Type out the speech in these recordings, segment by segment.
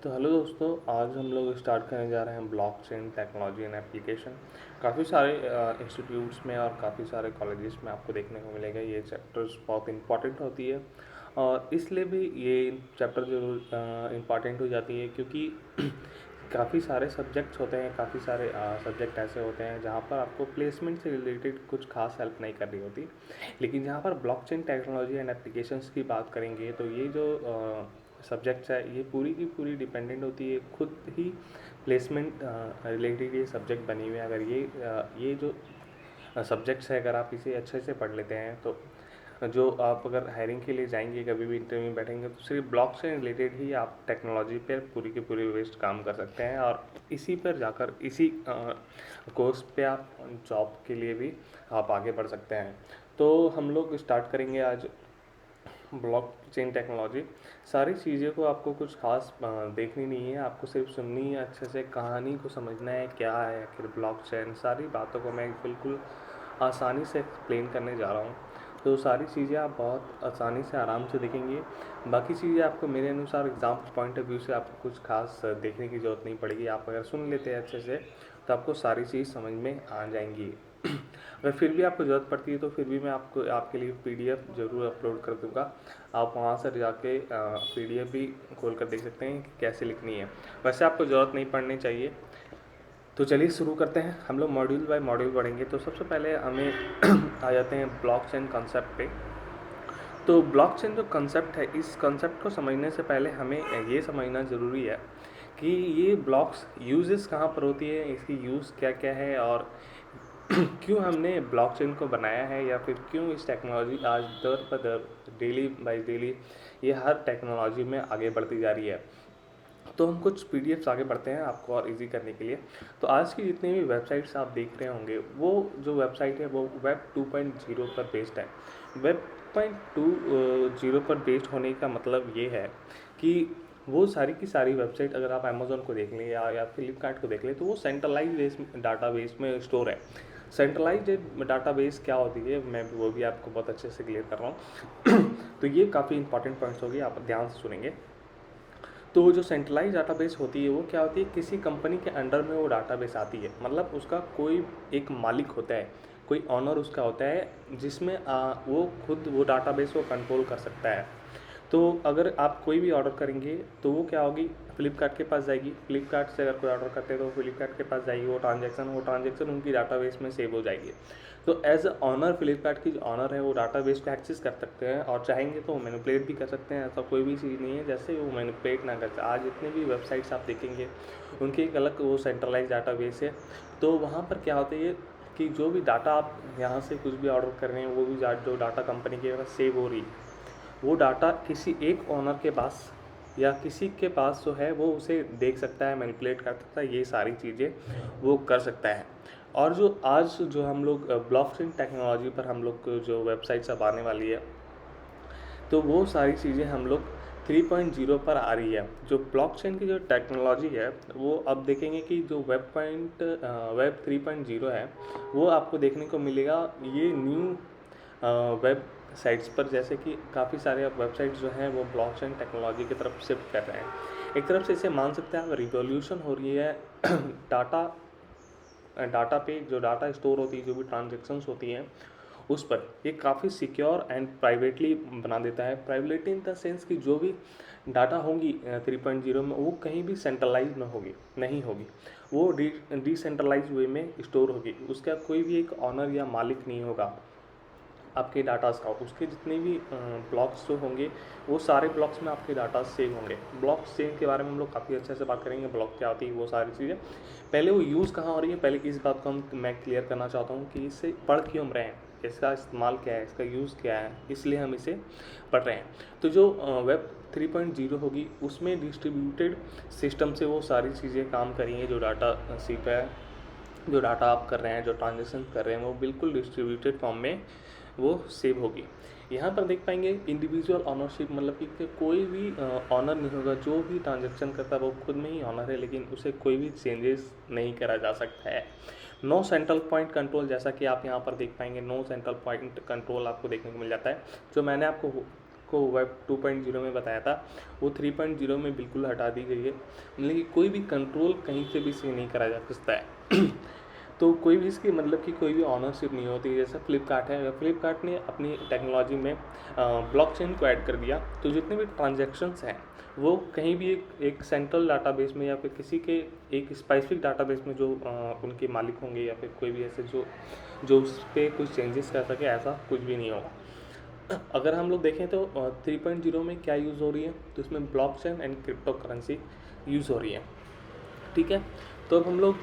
तो हेलो दोस्तों, आज हम लोग स्टार्ट करने जा रहे हैं ब्लॉकचेन टेक्नोलॉजी एंड एप्लीकेशन। काफ़ी सारे इंस्टीट्यूट्स में और काफ़ी सारे कॉलेजेस में आपको देखने को मिलेगा ये चैप्टर्स बहुत इंपॉर्टेंट होती है। और इसलिए भी ये चैप्टर जरूर इंपॉर्टेंट हो जाती है क्योंकि काफ़ी सारे सब्जेक्ट्स होते हैं, काफ़ी सारे सब्जेक्ट ऐसे होते हैं जहाँ पर आपको प्लेसमेंट से रिलेटेड कुछ खास हेल्प नहीं करनी होती। लेकिन जहाँ पर ब्लॉकचेन टेक्नोलॉजी एंड एप्लीकेशंस की बात करेंगे तो ये जो सब्जेक्ट्स है ये पूरी की पूरी डिपेंडेंट होती है खुद ही प्लेसमेंट रिलेटेड ये सब्जेक्ट बनी हुई है। अगर ये जो सब्जेक्ट्स है अगर आप इसे अच्छे से पढ़ लेते हैं तो जो आप अगर हायरिंग के लिए जाएंगे, कभी भी इंटरव्यू में बैठेंगे तो सिर्फ ब्लॉक से रिलेटेड ही आप टेक्नोलॉजी पर पूरी की पूरी वेस्ट काम कर सकते हैं और इसी पर जाकर इसी कोर्स पे आप जॉब के लिए भी आप आगे बढ़ सकते हैं। तो हम लोग स्टार्ट करेंगे आज ब्लॉकचेन टेक्नोलॉजी। सारी चीज़ें को आपको कुछ खास देखनी नहीं है, आपको सिर्फ सुननी है, अच्छे से कहानी को समझना है क्या है आखिर ब्लॉकचेन। सारी बातों को मैं बिल्कुल आसानी से एक्सप्लेन करने जा रहा हूँ, तो सारी चीज़ें आप बहुत आसानी से आराम से देखेंगे। बाकी चीज़ें आपको मेरे अनुसार एग्ज़ाम पॉइंट ऑफ व्यू से आपको कुछ खास देखने की ज़रूरत नहीं पड़ेगी। आप अगर सुन लेते हैं अच्छे से तो आपको सारी चीज़ समझ में आ जाएंगी। अगर फिर भी आपको ज़रूरत पड़ती है तो फिर भी मैं आपको आपके लिए पीडीएफ ज़रूर अपलोड कर दूँगा। आप वहाँ से जाके पीडीएफ भी खोल कर देख सकते हैं कि कैसे लिखनी है। वैसे आपको ज़रूरत नहीं पड़नी चाहिए। तो चलिए शुरू करते हैं। हम लोग मॉड्यूल बाय मॉड्यूल पढ़ेंगे। तो सबसे पहले हमें आ जाते हैं ब्लॉकचेन कॉन्सेप्ट पे। तो ब्लॉकचेन जो कॉन्सेप्ट है, इस कॉन्सेप्ट को समझने से पहले हमें ये समझना ज़रूरी है कि ये ब्लॉक्स यूजेस कहाँ पर होती है, इसकी यूज़ क्या क्या है और क्यों हमने ब्लॉकचेन को बनाया है, या फिर क्यों इस टेक्नोलॉजी आज दर पर दर डेली बाई डेली ये हर टेक्नोलॉजी में आगे बढ़ती जा रही है। तो हम कुछ पीडीएफ्स आगे बढ़ते हैं आपको और इजी करने के लिए। तो आज की जितनी भी वेबसाइट्स आप देख रहे होंगे वो जो वेबसाइट है वो वेब 2.0 पर बेस्ड है। वेब 2.0 पर बेस्ड होने का मतलब ये है कि वो सारी की सारी वेबसाइट अगर आप अमेज़न को देख लें या फ्लिपकार्ट को देख लें तो वो सेंट्रलाइज डाटाबेस में स्टोर है। सेंट्रलाइज डाटाबेस क्या होती है मैं वो भी आपको बहुत अच्छे से क्लियर कर रहा हूँ। तो ये काफ़ी इंपॉर्टेंट पॉइंट्स होगी, आप ध्यान से सुनेंगे। तो जो सेंट्रलाइज डाटाबेस होती है वो क्या होती है, किसी कंपनी के अंडर में वो डाटाबेस आती है। मतलब उसका कोई एक मालिक होता है, कोई ऑनर उसका होता है जिसमें वो खुद वो डाटाबेस को कंट्रोल कर सकता है। तो अगर आप कोई भी ऑर्डर करेंगे तो वो क्या होगी, फ्लिपकार्ट के पास जाएगी। फ्लिपकार्ट से अगर कोई ऑर्डर करते हैं तो फ्लिपकार्ट के पास जाएगी वो ट्रांजैक्शन उनकी डाटाबेस में सेव हो जाएगी। तो एज अ ऑनर फ्लिपकार्ट की जो ऑनर है वो डाटाबेस को एक्सेस कर सकते हैं और चाहेंगे तो मैनिपुलेट भी कर सकते हैं। ऐसा कोई भी चीज़ नहीं है जैसे वो मैनिपुलेट ना कर सकते। आज जितने भी वेबसाइट्स आप देखेंगे उनकी एक अलग वो सेंट्रलाइज डाटाबेस है। तो वहाँ पर क्या होता है कि जो भी डाटा आप यहाँ से कुछ भी ऑर्डर कर रहे हैं वो भी जो डाटा कंपनी के पास सेव हो रही है वो डाटा किसी एक ओनर के पास या किसी के पास जो है वो उसे देख सकता है, मैनिपुलेट कर सकता है, ये सारी चीज़ें वो कर सकता है। और जो आज जो हम लोग ब्लॉकचेन टेक्नोलॉजी पर हम लोग जो वेबसाइट्स अब आने वाली है तो वो सारी चीज़ें हम लोग 3.0 पर आ रही है। जो ब्लॉकचेन की जो टेक्नोलॉजी है वो अब देखेंगे कि जो वेब 3.0 है वो आपको देखने को मिलेगा ये न्यू वेब साइट्स पर। जैसे कि काफ़ी सारे अब वेबसाइट्स जो हैं वो ब्लॉकचेन टेक्नोलॉजी की तरफ शिफ्ट कर रहे हैं। एक तरफ से इसे मान सकते हैं अब रिवॉल्यूशन हो रही है डाटा डाटा पे जो डाटा स्टोर होती है, जो भी ट्रांजेक्शन्स होती हैं उस पर ये काफ़ी सिक्योर एंड प्राइवेटली बना देता है। प्राइवेटली इन द सेंस कि जो भी डाटा होंगी 3.0 में वो कहीं भी सेंट्रलाइज नहीं होगी, वो डिसेंट्रलाइज वे में स्टोर होगी। उसका कोई भी एक ऑनर या मालिक नहीं होगा आपके डाटास का। उसके जितने भी ब्लॉक्स जो होंगे वो सारे ब्लॉक्स में आपके डाटा सेव होंगे। ब्लॉक सेव के बारे में हम लोग काफ़ी अच्छे से बात करेंगे, ब्लॉक क्या होती है वो सारी चीज़ें। पहले वो यूज़ कहाँ हो रही है, पहले इस बात को मैं क्लियर करना चाहता हूँ कि इससे पढ़ क्यों हम रहे हैं, इसका इस्तेमाल क्या है, इसका यूज़ क्या है, इसलिए हम इसे पढ़ रहे हैं। तो जो वेब 3.0 होगी उसमें डिस्ट्रीब्यूटेड सिस्टम से वो सारी चीज़ें काम करेंगी। जो डाटा सीप है, जो डाटा आप कर रहे हैं, जो ट्रांजेक्शन कर रहे हैं वो बिल्कुल डिस्ट्रीब्यूटेड फॉर्म में वो सेव होगी। यहाँ पर देख पाएंगे इंडिविजुअल ऑनरशिप, मतलब कि कोई भी ऑनर नहीं होगा। जो भी ट्रांजेक्शन करता है वो खुद में ही ऑनर है, लेकिन उसे कोई भी चेंजेस नहीं करा जा सकता है। नो सेंट्रल पॉइंट कंट्रोल, जैसा कि आप यहाँ पर देख पाएंगे नो सेंट्रल पॉइंट कंट्रोल आपको देखने को मिल जाता है। जो मैंने आपको आपको वेब 2.0 में बताया था वो 3.0 में बिल्कुल हटा दी गई है। मतलब कि कोई भी कंट्रोल कहीं से भी से नहीं करा जा सकता है तो कोई भी इसकी मतलब कि कोई भी ऑनरशिप नहीं होती। जैसे फ्लिपकार्ट है, फ्लिपकार्ट ने अपनी टेक्नोलॉजी में ब्लॉकचेन को ऐड कर दिया, तो जितने भी ट्रांजैक्शंस हैं वो कहीं भी एक सेंट्रल डाटाबेस में या फिर किसी के एक स्पेसिफिक डाटाबेस में जो उनके मालिक होंगे या फिर कोई भी ऐसे जो उस पर कुछ चेंजेस कर सके, ऐसा कुछ भी नहीं होगा। अगर हम लोग देखें तो 3.0 में क्या यूज़ हो रही है, तो इसमें blockchain and crypto currency use हो रही है। ठीक है, तो अब हम लोग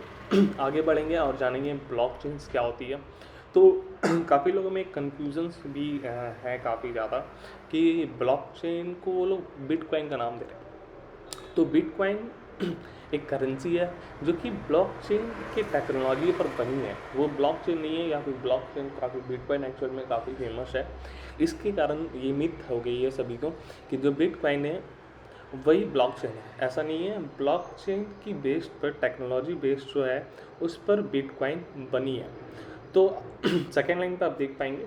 आगे बढ़ेंगे और जानेंगे ब्लॉकचेन्स क्या होती है। तो काफ़ी लोगों में कन्फ्यूजन्स भी है काफ़ी ज़्यादा कि ब्लॉकचेन को वो लोग बिटकॉइन का नाम दे रहे हैं। तो बिटकॉइन एक करेंसी है जो कि ब्लॉकचेन के टेक्नोलॉजी पर बनी है, वो ब्लॉकचेन नहीं है। या फिर ब्लॉकचेन काफ़ी बिटकॉइन एक्चुअल में काफ़ी फेमस है, इसके कारण ये मिथ हो गई है सभी को कि जो बिटकॉइन है वही ब्लॉकचेन है। ऐसा नहीं है, ब्लॉकचेन की बेस्ड पर टेक्नोलॉजी बेस्ड जो है उस पर बिटकॉइन बनी है। तो सेकेंड लाइन पर आप देख पाएंगे,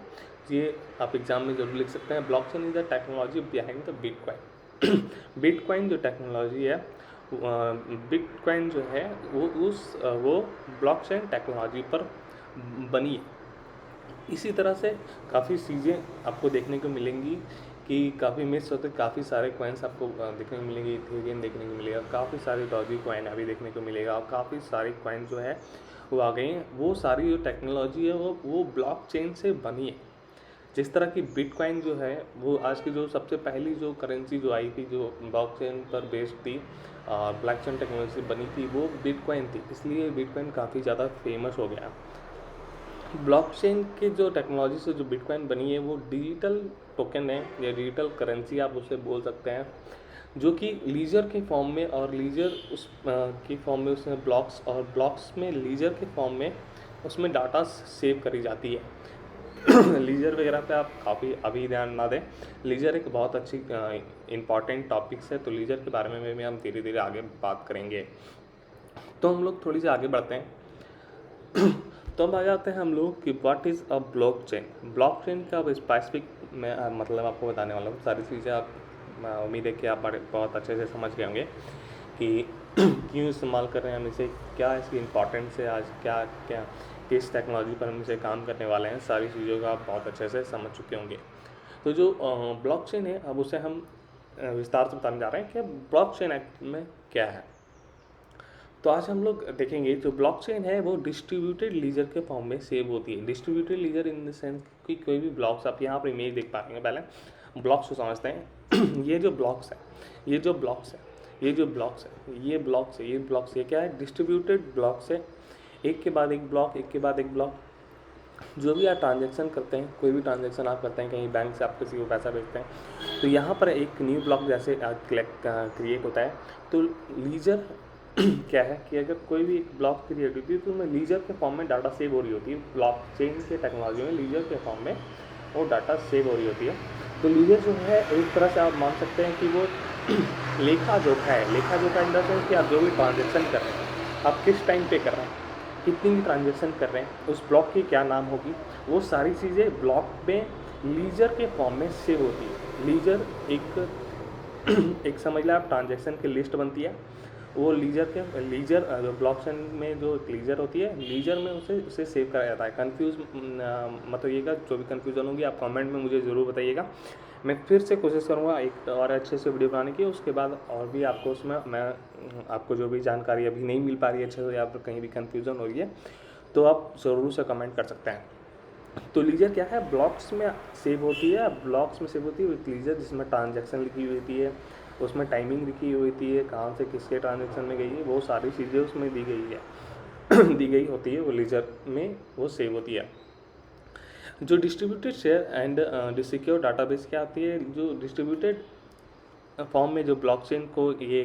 ये आप एग्जाम में जरूर लिख सकते हैं, blockchain is the technology behind the bitcoin. Bitcoin जो टेक्नोलॉजी है, बिटकॉइन जो है वो ब्लॉकचेन टेक्नोलॉजी पर बनी है। इसी तरह से काफ़ी चीज़ें आपको देखने को मिलेंगी कि काफ़ी मिस होते, काफ़ी सारे कॉइन्स आपको देखने को मिलेंगे, इथेरियम देखने को मिलेगा, काफ़ी सारे डॉजी कॉइन अभी देखने को मिलेगा और काफ़ी सारी कॉइन जो है वो आ गई हैं। वो सारी जो टेक्नोलॉजी है वो ब्लॉकचेन से बनी है। जिस तरह की बिटकॉइन जो है वो आज की जो सबसे पहली जो करेंसी जो आई थी जो ब्लॉकचेन पर बेस्ड थी और ब्लॉकचेन टेक्नोलॉजी से बनी थी, वो बिटकॉइन थी, इसलिए बिटकॉइन काफ़ी ज़्यादा फेमस हो गया। ब्लॉकचेन के जो टेक्नोलॉजी से जो बिटकॉइन बनी है वो डिजिटल टोकन है या डिजिटल करेंसी आप उसे बोल सकते हैं, जो कि लीजर के फॉर्म में और लीजर उस की फॉर्म में उसमें ब्लॉक्स और ब्लॉक्स में लीजर के फॉर्म में उसमें डाटा सेव करी जाती है। लीजर वगैरह पे आप काफ़ी अभी ध्यान ना दें, लीजर एक बहुत अच्छी इम्पॉर्टेंट टॉपिक्स है, तो लीजर के बारे में भी हम धीरे धीरे आगे बात करेंगे। तो हम लोग थोड़ी सी आगे बढ़ते हैं। तो अब आ जाते हैं हम लोग कि what is a blockchain. Blockchain का अब स्पेसिफिक मैं मतलब आपको बताने वाला हूँ। सारी चीज़ें आप, मैं उम्मीद है कि आप बहुत अच्छे से समझ गए होंगे कि क्यों इस्तेमाल कर रहे हैं हम इसे, क्या इसकी इम्पोर्टेंस है, आज क्या क्या किस टेक्नोलॉजी पर हम इसे काम करने वाले हैं, सारी चीज़ों का आप बहुत अच्छे से समझ चुके होंगे। तो जो ब्लॉकचेन है अब उसे हम विस्तार से बताने जा रहे हैं कि ब्लॉकचेन में क्या है। तो आज हम लोग देखेंगे जो ब्लॉकचेन है वो डिस्ट्रीब्यूटेड लीजर के फॉर्म में सेव होती है। Distributed ledger in the sense कि कोई भी ब्लॉक्स, आप यहाँ पर इमेज देख पा रहे हैं, पहले ब्लॉक्स को समझते हैं। ये जो ब्लॉक्स है, ये जो ब्लॉक्स है, ये जो ब्लॉक्स है, ये ब्लॉक्स है, ये ब्लॉक्स, ये क्या है, डिस्ट्रीब्यूटेड ब्लॉक्स है। एक के बाद एक ब्लॉक, एक के बाद एक ब्लॉक। जो भी आप ट्रांजेक्शन करते हैं, कोई भी ट्रांजेक्शन आप करते हैं, कहीं बैंक से आप किसी को पैसा भेजते हैं, तो यहाँ पर एक न्यू ब्लॉक जैसे क्रिएट होता है। तो लीजर क्या है कि अगर कोई भी एक ब्लॉक क्रिएट होती है तो उसमें लीजर के फॉर्म में डाटा सेव हो रही होती है। ब्लॉकचेन के टेक्नोलॉजी में लीजर के फॉर्म में वो डाटा सेव हो रही होती है। तो लीजर जो है एक तरह से आप मान सकते हैं कि वो लेखा जोखा है। लेखा जोखा इन द सेंस कि आप जो भी ट्रांजेक्शन कर रहे हैं, आप किस टाइम पे कर रहे हैं, कितनी भी ट्रांजेक्शन कर रहे हैं, उस ब्लॉक की क्या नाम होगी, वो सारी चीज़ें ब्लॉक में लीजर के फॉर्म में सेव होती है। लीजर एक समझ लें आप ट्रांजेक्शन की लिस्ट बनती है, वो लीजर जो ब्लॉकचेन में जो लीजर होती है, लीजर में उसे सेव कराया जाता है। कंफ्यूज मत होइएगा, जो भी कंफ्यूजन होगी आप कमेंट में मुझे ज़रूर बताइएगा। मैं फिर से कोशिश करूँगा एक और अच्छे से वीडियो बनाने की, उसके बाद और भी आपको उसमें मैं आपको जो भी जानकारी अभी नहीं मिल पा रही है अच्छे से या फिर कहीं भी कंफ्यूजन हो रही है तो आप ज़रूर से कमेंट कर सकते हैं। तो लीजर क्या है, ब्लॉक्स में सेव होती है, ब्लॉक्स में सेव होती है विथ लीजर, जिसमें ट्रांजैक्शन लिखी हुई होती है, उसमें टाइमिंग लिखी हुई होती है, कहाँ से किसके ट्रांजैक्शन में गई है, वो सारी चीज़ें उसमें दी गई है दी गई होती है, वो लीजर में वो सेव होती है। जो distributed share and secure database क्या आती है, जो डिस्ट्रीब्यूटेड फॉर्म में जो ब्लॉकचेन को ये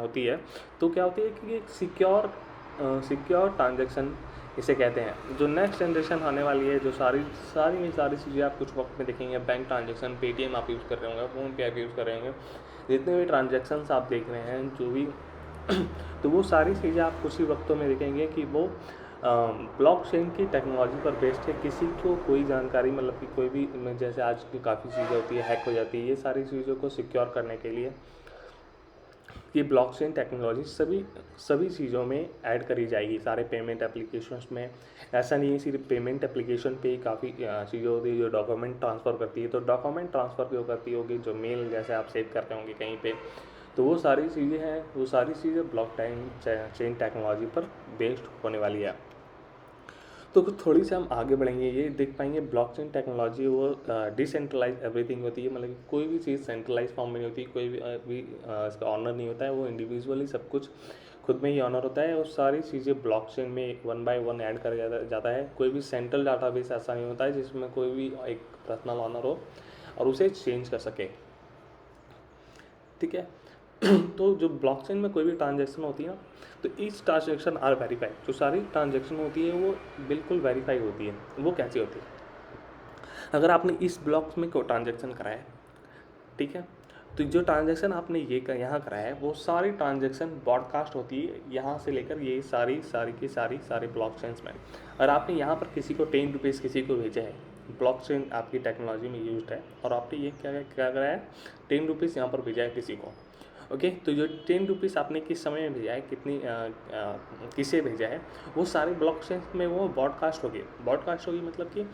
होती है, तो क्या होती है कि एक सिक्योर ट्रांजैक्शन इसे कहते हैं। जो नेक्स्ट जनरेशन आने वाली है, जो सारी चीज़ें आप कुछ वक्त में देखेंगे, बैंक ट्रांजैक्शन, पेटीएम आप यूज़ कर रहे होंगे, फ़ोनपे आप यूज़ कर रहे होंगे, जितने भी ट्रांजैक्शंस आप देख रहे हैं जो भी तो वो सारी चीज़ें आप कुछ ही वक्तों में देखेंगे कि वो ब्लॉकचेन की टेक्नोलॉजी पर बेस्ड है। किसी को कोई जानकारी मतलब कि कोई भी जैसे आज की काफ़ी चीज़ें होती है हैक हो जाती है, ये सारी चीज़ों को सिक्योर करने के लिए ये ब्लॉकचेन टेक्नोलॉजी सभी सभी चीज़ों में ऐड करी जाएगी, सारे पेमेंट एप्लीकेशंस में। ऐसा नहीं है सिर्फ पेमेंट एप्लीकेशन पे ही काफ़ी चीज़ें होती है जो डॉक्यूमेंट ट्रांसफ़र करती है। तो डॉक्यूमेंट ट्रांसफ़र क्यों करती होगी, जो मेल जैसे आप सेव करते होंगे कहीं पे, तो वो सारी चीज़ें हैं, वो सारी चीज़ें ब्लॉकचेन चेन टेक्नोलॉजी पर बेस्ड होने वाली है। तो थोड़ी सी हम आगे बढ़ेंगे, ये देख पाएंगे ब्लॉकचेन टेक्नोलॉजी वो डिसेंट्रलाइज एवरीथिंग होती है। मतलब कि कोई भी चीज़ सेंट्रलाइज फॉर्म में नहीं होती, कोई भी इसका ऑनर नहीं होता है, वो इंडिविजुअली सब कुछ खुद में ही ऑनर होता है। और सारी चीज़ें ब्लॉकचेन में वन बाय वन ऐड कर जाता है। कोई भी सेंट्रल डाटाबेस ऐसा नहीं होता है जिसमें कोई भी एक पर्सनल ऑनर हो और उसे चेंज कर सके, ठीक है। तो जो ब्लॉकचेन में कोई भी ट्रांजैक्शन होती है ना, तो ईच ट्रांजैक्शन आर वेरीफाइड। जो सारी ट्रांजैक्शन होती है वो बिल्कुल वेरीफाई होती है। वो कैसी होती है, अगर आपने इस ब्लॉक में कोई ट्रांजैक्शन कराया है, ठीक है, तो जो ट्रांजैक्शन आपने यहाँ कराया है वो सारी ट्रांजैक्शन ब्रॉडकास्ट होती है यहाँ से लेकर ये सारी सारी की सारी ब्लॉकचेन्स में। अगर आपने यहाँ पर किसी को 10 रुपीज़ किसी को भेजा है, ब्लॉकचेन आपकी टेक्नोलॉजी में यूज्ड है, और आपने ये क्या कराया है, 10 रुपीज़ यहाँ पर भेजा है किसी को, ओके। तो जो 10 रुपीज़ आपने किस समय में भेजा है, किसे भेजा है, वो सारे ब्लॉकचेन में वो ब्रॉडकास्ट होगी मतलब कि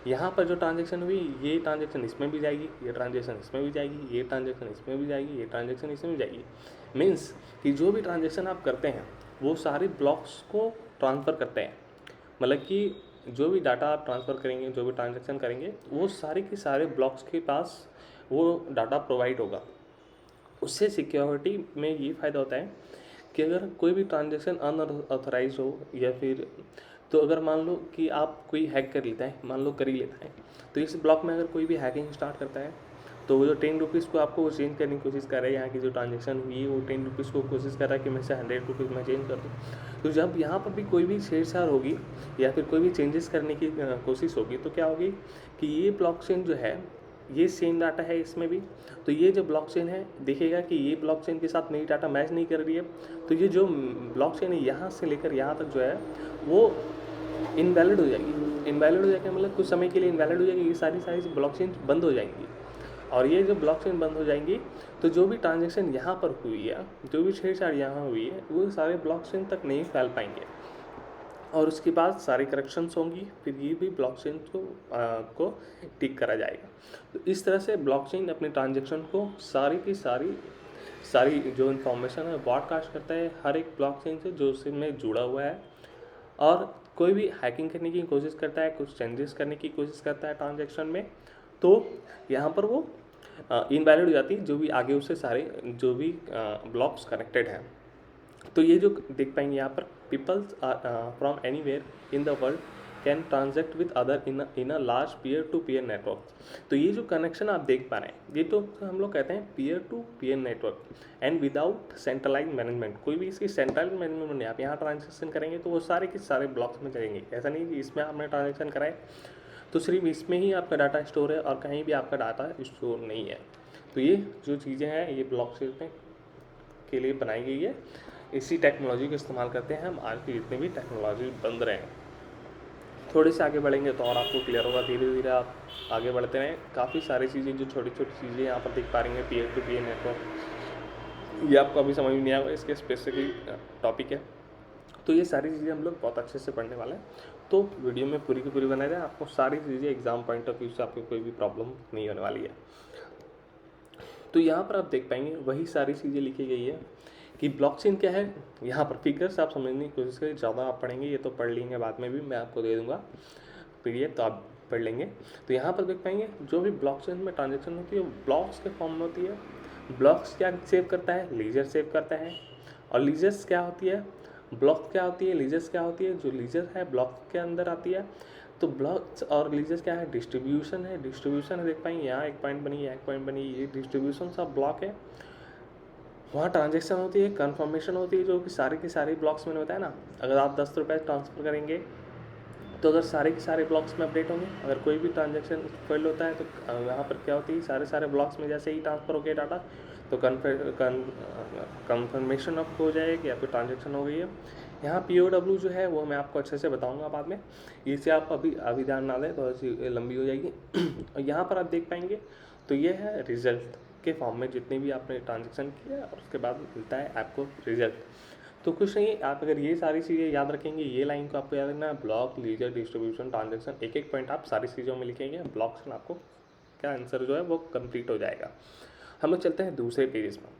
यहाँ पर जो ट्रांजैक्शन हुई, ये ट्रांजैक्शन इसमें भी जाएगी, ये ट्रांजैक्शन इसमें भी जाएगी, ये ट्रांजैक्शन इसमें भी जाएगी, ये ट्रांजैक्शन इसमें भी जाएगी। मीन्स कि जो भी ट्रांजैक्शन आप करते हैं वो सारे ब्लॉक्स को ट्रांसफ़र करते हैं। मतलब कि जो भी डाटा आप ट्रांसफ़र करेंगे, जो भी ट्रांजैक्शन करेंगे, वो सारे के सारे ब्लॉक्स के पास वो डाटा प्रोवाइड होगा। उससे सिक्योरिटी में ये फ़ायदा होता है कि अगर कोई भी ट्रांजैक्शन अनऑथराइज हो, या फिर तो अगर मान लो कि आप कोई हैक कर लेता है, मान लो कर ही लेता है, तो इस ब्लॉक में अगर कोई भी हैकिंग स्टार्ट करता है, तो वो जो 10 रुपीज़ को आपको वो चेंज करने की कोशिश कर रहा है, यहाँ की जो ट्रांजैक्शन हुई है वो 10 रुपीज़ को कोशिश कर रहा है कि मैं से 100 रुपीज़ में चेंज कर दूँ। तो जब यहाँ पर भी कोई भी छेड़छाड़ होगी या फिर कोई भी चेंजेस करने की कोशिश होगी, तो क्या होगी कि ये ब्लॉकचेन जो है, ये सेम डाटा है इसमें भी, तो ये जो ब्लॉकचेन है देखेगा कि ये ब्लॉकचेन के साथ मेरी डाटा मैच नहीं कर रही है, तो ये जो ब्लॉकचेन है यहाँ से लेकर यहाँ तक जो है वो इनवैलिड हो जाएगी मतलब कुछ समय के लिए इनवैलिड हो जाएगी। ये सारी ब्लॉकचेन बंद हो जाएंगी, और ये जो ब्लॉकचेन बंद हो जाएंगी तो जो भी ट्रांजैक्शन यहाँ पर हुई है, जो भी छेड़छाड़ यहाँ हुई है, वो सारे ब्लॉकचेन तक नहीं फैल पाएंगे, और उसके बाद सारी करेक्शंस होंगी, फिर ये भी ब्लॉकचेन को टिक करा जाएगा। तो इस तरह से ब्लॉकचेन अपने ट्रांजैक्शन को सारी की सारी जो इन्फॉर्मेशन है ब्रॉडकास्ट करता है हर एक ब्लॉकचेन से जो उसमें जुड़ा हुआ है। और कोई भी हैकिंग करने की कोशिश करता है, कुछ चेंजेस करने की कोशिश करता है ट्रांजैक्शन में, तो यहाँ पर वो इनवैलिड हो जाती है, जो भी आगे उससे सारे जो भी ब्लॉक्स कनेक्टेड हैं। तो ये जो देख पाएंगे यहाँ पर, peoples from anywhere in the world can transact with other in a large peer to peer network. तो ये जो कनेक्शन आप देख पा रहे हैं, ये तो हम लोग कहते हैं peer to peer network, and without centralise management. कोई भी इसकी सेंट्रलाइज मैनेजमेंट नहीं, आप यहाँ ट्रांजेक्शन करेंगे तो वो सारे के सारे ब्लॉक्स में चलेंगे। ऐसा नहीं कि इसमें आपने ट्रांजेक्शन कराए तो सिर्फ इसमें ही आपका डाटा स्टोर है और कहीं भी आपका डाटा स्टोर नहीं है। तो ये जो चीज़ें हैं ये ब्लॉकचेन के लिए बनाई गई है। इसी टेक्नोलॉजी का इस्तेमाल करते हैं हम आज की जितनी भी टेक्नोलॉजी बन रहे हैं। थोड़े से आगे बढ़ेंगे तो और आपको क्लियर होगा, धीरे धीरे आप आगे बढ़ते रहें। काफ़ी सारी चीज़ें जो छोटी छोटी चीज़ें यहाँ पर दिख पा रही हैं, पीयर टू पीयर नेटवर्क, ये आपको अभी समझ में नहीं आएगा, इसके स्पेसिफिक टॉपिक है। तो ये सारी चीज़ें हम लोग बहुत अच्छे से पढ़ने वाले हैं, तो वीडियो में पूरी की पूरी बने रहें। आपको सारी चीज़ें एग्जाम पॉइंट ऑफ व्यू से आपको कोई भी प्रॉब्लम नहीं होने वाली है। तो यहाँ पर आप देख पाएंगे वही सारी चीज़ें लिखी गई है कि ब्लॉकचेन क्या है। यहाँ पर फिगर्स आप समझने की कोशिश करें, ज़्यादा आप पढ़ेंगे ये तो पढ़ लेंगे, बाद में भी मैं आपको दे दूँगा PDF, तो आप पढ़ लेंगे। तो यहाँ पर देख पाएंगे जो भी ब्लॉकचेन में ट्रांजेक्शन होती है वो ब्लॉक्स के फॉर्म में होती है। ब्लॉक्स क्या सेव करता है, लीजर सेव करता है। और लीजर्स क्या होती है, ब्लॉक क्या होती है, लीजर्स क्या होती है, जो लीजर है ब्लॉक के अंदर आती है। तो ब्लॉक्स और लीजर्स क्या है, डिस्ट्रीब्यूशन है। डिस्ट्रीब्यूशन है, देख पाएंगे यहाँ एक पॉइंट बनी, यहाँ एक पॉइंट बनी, ये डिस्ट्रीब्यूशन सा ब्लॉक है। वहाँ ट्रांजेक्शन होती है, कन्फर्मेशन होती है, जो कि सारे के सारे ब्लॉक्स में होता है ना। अगर आप 10 रुपये ट्रांसफ़र करेंगे तो अगर सारे के सारे ब्लॉक्स में अपडेट होंगे। अगर कोई भी ट्रांजेक्शन फेल होता है तो यहाँ पर क्या होती है, सारे ब्लॉक्स में जैसे ही ट्रांसफ़र हो गया डाटा तो कन्फर्मेशन आपको हो जाएगी या फिर ट्रांजेक्शन हो गई है, यहाँ POW जो है वो मैं आपको अच्छे से बताऊंगा बाद में, इसे आप अभी ध्यान ना दें, थोड़ी सी लंबी हो जाएगी। और यहाँ पर आप देख पाएंगे तो ये है रिजल्ट के फॉर्म में जितने भी आपने ट्रांजेक्शन किया और उसके बाद मिलता है आपको रिजल्ट। तो कुछ नहीं, आप अगर ये सारी चीज़ें याद रखेंगे, ये लाइन को आपको याद रखना है, ब्लॉक, लीजर, डिस्ट्रीब्यूशन, ट्रांजेक्शन, एक एक पॉइंट आप सारी चीज़ों में लिखेंगे, ब्लॉक से आपको क्या आंसर जो है वो कंप्लीट हो जाएगा। हम लोग चलते हैं दूसरे पेज में।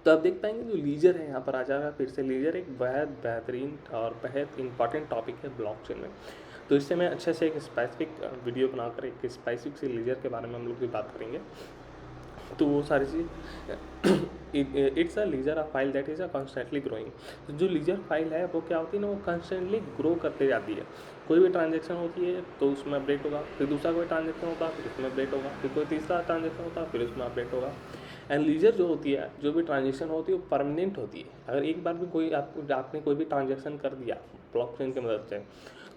तो आप देख पाएंगे जो लीजर है यहाँ पर आ जाएगा फिर से। लीजर एक बहुत बेहतरीन और बहुत इंपॉर्टेंट टॉपिक है ब्लॉकचेन में। तो इससे मैं अच्छे से एक स्पेसिफिक वीडियो बनाकर एक स्पेसिफिक से लीजर के बारे में हम लोग भी बात करेंगे। तो वो सारी चीज़ it's a ledger a file that is a constantly growing. जो लीजर फाइल है वो क्या होती है ना, वो कॉन्स्टेंटली ग्रो करते जाती है। कोई भी ट्रांजेक्शन होती है तो उसमें अपडेट होगा, फिर दूसरा कोई ट्रांजेक्शन होता है फिर उसमें अपडेट होगा, फिर कोई तीसरा ट्रांजेक्शन होता है फिर उसमें अपडेट होगा। एंड लीजर जो होती है, जो भी ट्रांजेक्शन होती है वो परमानेंट होती है। अगर एक बार भी कोई आपने कोई भी ट्रांजेक्शन कर दिया ब्लॉकचेन की मदद से,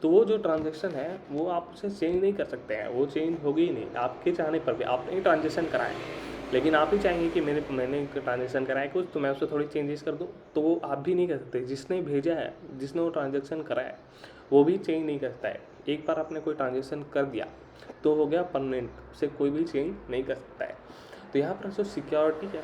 तो वो जो ट्रांजेक्शन है वो आप उसे चेंज नहीं कर सकते हैं, वो चेंज होगी ही नहीं आपके चाहने पर भी। आपने ही ट्रांजेक्शन कराए, लेकिन आप ही चाहेंगे कि मैंने ट्रांजेक्शन कराया कुछ तो मैं उससे थोड़ी चेंजेस कर दूँ, तो वो आप भी नहीं कर सकते। जिसने भेजा है, जिसने वो ट्रांजेक्शन कराया है, वो भी चेंज नहीं कर सकता है। एक बार आपने कोई ट्रांजेक्शन कर दिया तो हो गया परमानेंट, उसे कोई भी चेंज नहीं कर सकता है। तो यहाँ पर जो सिक्योरिटी है,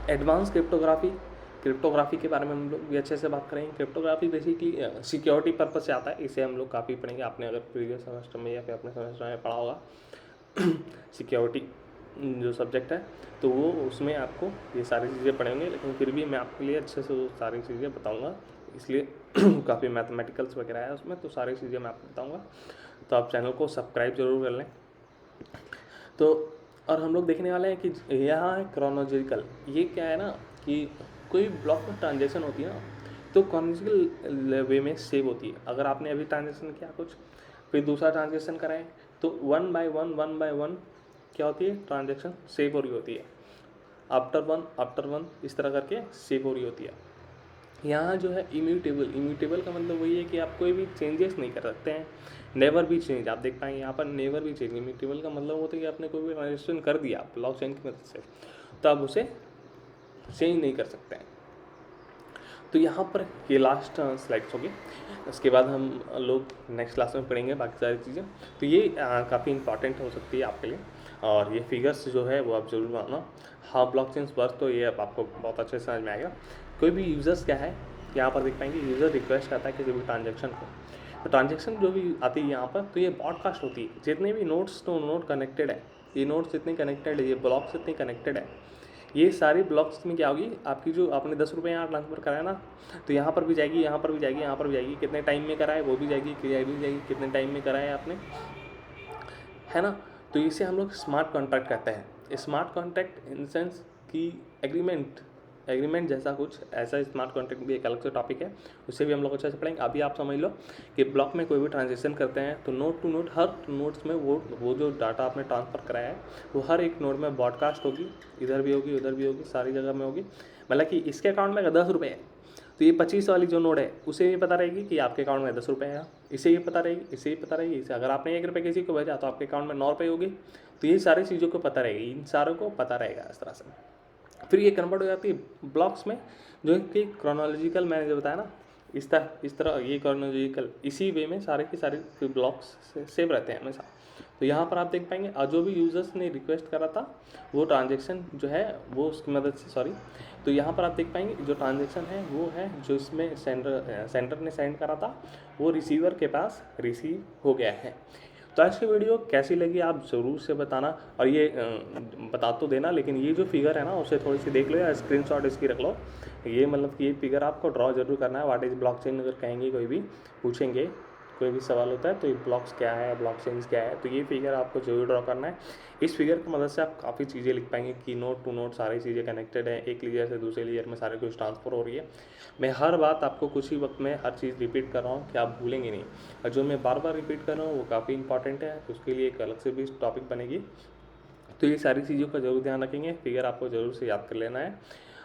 एडवांस क्रिप्टोग्राफी के बारे में हम लोग भी अच्छे से बात करेंगे। क्रिप्टोग्राफी बेसिकली सिक्योरिटी पर्पज से आता है, इसे हम लोग काफ़ी पढ़ेंगे। आपने अगर प्रीवियस सेमेस्टर में या फिर अपने सेमेस्टर में पढ़ा होगा सिक्योरिटी जो सब्जेक्ट है, तो वो उसमें आपको ये सारी चीज़ें पढ़ेंगे, लेकिन फिर भी मैं आपके लिए अच्छे से वो सारी चीज़ें बताऊँगा, इसलिए काफ़ी मैथमेटिकल्स वगैरह है उसमें, तो सारी चीज़ें मैं आपको बताऊँगा। तो आप चैनल को सब्सक्राइब जरूर कर लें। तो और हम लोग देखने वाले हैं कि यहाँ है क्रोनोलॉजिकल। ये क्या है ना कि कोई ब्लॉक में ट्रांजेक्शन होती है ना, तो क्रोनोलॉजिकल वे में सेव होती है। अगर आपने अभी ट्रांजेक्शन किया कुछ, फिर दूसरा ट्रांजेक्शन कराएं, तो वन बाय वन क्या होती है, ट्रांजेक्शन सेव हो रही होती है। आफ्टर वन इस तरह करके सेव हो रही होती है। यहाँ जो है इम्यूटेबल का मतलब वही है कि आप कोई भी चेंजेस नहीं कर सकते हैं। नेवर भी चेंज, आप देख पाएंगे यहाँ पर नेवर भी चेंज। इम्यूटेबल का मतलब होता है कि आपने कोई भी ट्रांजेक्शन कर दिया ब्लॉकचेन की मदद से, तो आप उसे चेंज नहीं कर सकते हैं। तो यहाँ पर ये लास्ट स्लाइड्स होगी, उसके बाद हम लोग नेक्स्ट क्लास में पढ़ेंगे बाकी सारी चीज़ें। तो ये काफ़ी इंपॉर्टेंट हो सकती है आपके लिए, और ये फिगर्स जो है वो आप जरूर बनाना। हाँ, ब्लॉकचेन वर्क तो ये अब आपको बहुत अच्छे से समझ में आएगा। कोई भी यूज़र्स क्या है, यहाँ पर देख पाएंगे यूज़र रिक्वेस्ट करता है किसी भी ट्रांजेक्शन को, तो ट्रांजेक्शन जो भी आती है यहाँ पर, तो ये ब्रॉडकास्ट होती है। जितने भी नोड्स तो नोड कनेक्टेड है, ये नोड्स जितने कनेक्टेड है, ये ब्लॉक्स इतने कनेक्टेड है, ये सारी ब्लॉक्स में क्या होगी, आपकी जो आपने 10 रुपये यहाँ ट्रांसफ़र कराया ना, तो यहाँ पर भी जाएगी, यहाँ पर भी जाएगी, यहाँ पर भी जाएगी। कितने टाइम में कराए वो भी जाएगी, कितने टाइम में कराया आपने, है ना। तो इसे हम लोग स्मार्ट कॉन्ट्रैक्ट कहते हैं। स्मार्ट कॉन्ट्रैक्ट इन सेंस कि एग्रीमेंट जैसा कुछ ऐसा। स्मार्ट कॉन्ट्रैक्ट भी एक अलग से टॉपिक है, उससे भी हम लोग अच्छे से पढ़ेंगे। अभी आप समझ लो कि ब्लॉक में कोई भी ट्रांजेक्शन करते हैं तो नोड टू नोड, हर नोड्स में वो जो डाटा आपने ट्रांसफ़र कराया है वो हर एक नोड में ब्रॉडकास्ट होगी, इधर भी होगी उधर भी होगी, सारी जगह में होगी। मतलब कि इसके अकाउंट में अगर 10 रुपये है, तो ये 25 वाली जो नोड है उसे ये पता रहेगी कि आपके अकाउंट में 10 रुपये है, इसे ये पता रहेगी, इसे ये पता रहेगी, इसे अगर आपने 1 रुपये किसी को भेजा तो आपके अकाउंट में 9 रुपये होगी। तो ये सारी चीज़ों को पता रहेगी, इन सारों को पता रहेगा इस तरह से। फिर ये कन्वर्ट हो जाती है ब्लॉक्स में, जो कि क्रोनोलॉजिकल मैंने जो बताया ना, इस तरह ये क्रोनोलॉजिकल इसी वे में सारे के सारे ब्लॉक्स सेव रहते हैं हमेशा। तो यहाँ पर आप देख पाएंगे जो भी यूज़र्स ने रिक्वेस्ट करा था वो ट्रांजेक्शन जो है वो उसकी मदद से तो यहाँ पर आप देख पाएंगे जो ट्रांजेक्शन है वो है जो इसमें सेंडर ने सेंड करा था, वो रिसीवर के पास रिसीव हो गया है। तो आज की वीडियो कैसी लगी आप ज़रूर से बताना, और ये बता तो देना, लेकिन ये जो फिगर है ना उसे थोड़ी सी देख लो या स्क्रीनशॉट इसकी रख लो। ये मतलब कि ये फिगर आपको ड्रॉ जरूर करना है। व्हाट इज़ ब्लॉकचेन अगर कहेंगे, कोई भी पूछेंगे, कोई भी सवाल होता है तो ये ब्लॉक्स क्या है, ब्लॉकचेन क्या है, तो ये फिगर आपको जरूर ड्रॉ करना है। इस फिगर की मदद से आप काफ़ी चीज़ें लिख पाएंगे कि नोड टू नोड सारी चीज़ें कनेक्टेड है, एक लेयर से दूसरे लेयर में सारे कुछ ट्रांसफ़र हो रही है। मैं हर बात आपको कुछ ही वक्त में हर चीज़ रिपीट कर रहा हूँ कि आप भूलेंगे नहीं, और जो मैं बार बार रिपीट कर रहा हूँ वो काफ़ी इंपॉर्टेंट है, उसके लिए एक अलग से भी टॉपिक बनेगी। तो ये सारी चीज़ों का जरूर ध्यान रखेंगे। फिगर आपको ज़रूर से याद कर लेना है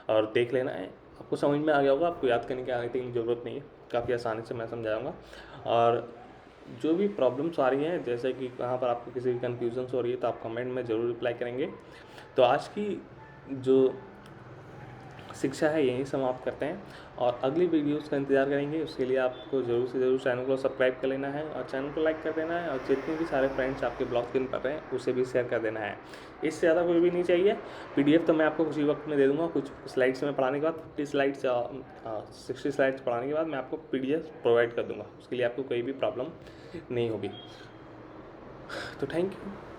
और देख लेना है, आपको समझ में आ गया होगा। आपको याद करने की आने की ज़रूरत नहीं है, काफ़ी आसानी से मैं समझाऊँगा। और जो भी प्रॉब्लम्स आ रही हैं, जैसे कि कहाँ पर आपको किसी भी कन्फ्यूजन हो रही है, तो आप कमेंट में ज़रूर रिप्लाई करेंगे। तो आज की जो शिक्षा है यहीं समाप्त करते हैं और अगली वीडियोस का इंतज़ार करेंगे। उसके लिए आपको ज़रूर से ज़रूर चैनल को सब्सक्राइब कर लेना है और चैनल को लाइक कर देना है और जितने भी सारे फ्रेंड्स आपके ब्लॉग स्क्रीन पर रहे हैं उसे भी शेयर कर देना है। इससे ज़्यादा कोई भी नहीं चाहिए। पीडीएफ तो मैं आपको कुछ ही वक्त में दे दूँगा। कुछ स्लाइड्स में पढ़ाने के बाद 50 स्लाइड्स 60 स्लाइड्स पढ़ाने के बाद मैं आपको पीडीएफ प्रोवाइड कर दूँगा। उसके लिए आपको कोई भी प्रॉब्लम नहीं होगी। तो थैंक यू।